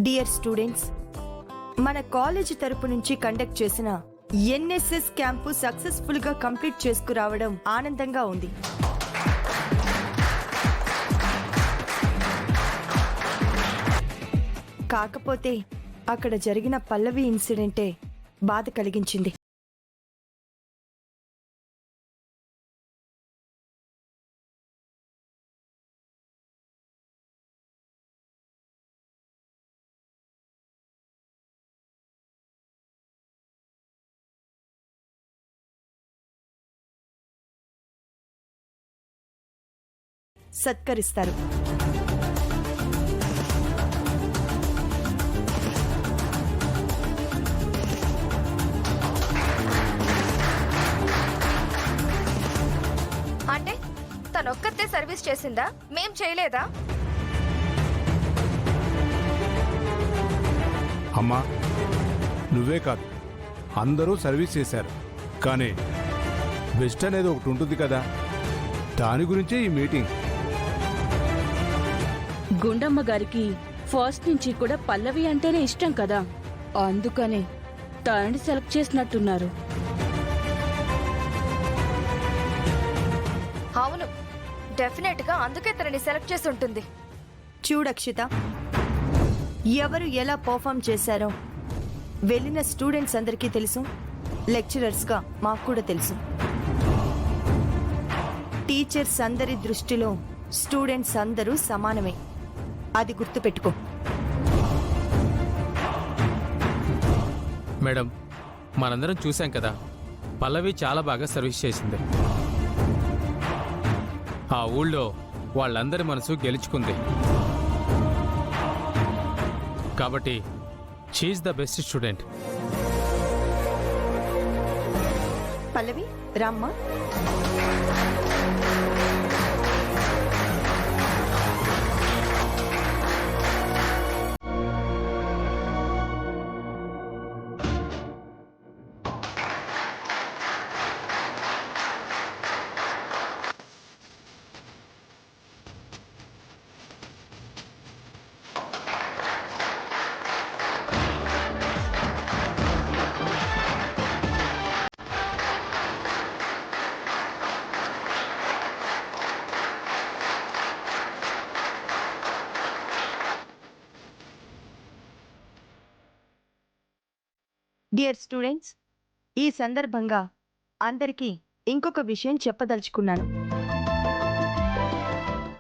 Dear students, మన college తరపు నుంచి కండక్ట్ చేసిన ఎన్ఎస్ఎస్ క్యాంపు సక్సెస్ఫుల్ గా కంప్లీట్ చేసుకురావడం ఆనందంగా ఉంది. కాకపోతే అక్కడ జరిగిన పల్లవి ఇన్సిడెంటే బాధ కలిగించింది. సత్కరిస్తారు. అంటే తనొక్కతే సర్వీస్ చేసిందా? మేం చేయలేదా? అమ్మా, నువ్వే కాదు, అందరూ సర్వీస్ చేశారు. కానీ బెస్ట్ అనేది ఒకటి ఉంటుంది కదా, దాని గురించే ఈ మీటింగ్. గుండమ్మ గారికి ఫస్ట్ నుంచి కూడా పల్లవి అంటేనే ఇష్టం కదా, అందుకనే తనని సెలెక్ట్ చేసినట్టున్నారు. అవును, డెఫినెట్ గా అందుకే తనని సెలెక్ట్ చేసి ఉంటుంది. చూడక్షిత, ఎవరు ఎలా పర్ఫామ్ చేశారో వెళ్ళిన స్టూడెంట్స్ అందరికీ తెలుసు, లెక్చరర్స్గా మాకు కూడా తెలుసు. టీచర్స్ అందరి దృష్టిలో స్టూడెంట్స్ అందరూ సమానమే, అది గుర్తుపెట్టుకో. మేడం, మనందరం చూశాం కదా, పల్లవి చాలా బాగా సర్వీస్ చేసింది. ఆ ఊళ్ళో వాళ్ళందరి మనసు గెలుచుకుంది. కాబట్టి షీఈస్ ద బెస్ట్ స్టూడెంట్. పల్లవి, రామ్మా. డియర్ స్టూడెంట్స్, ఈ సందర్భంగా అందరికీ ఇంకొక విషయం చెప్పదలుచుకున్నాను.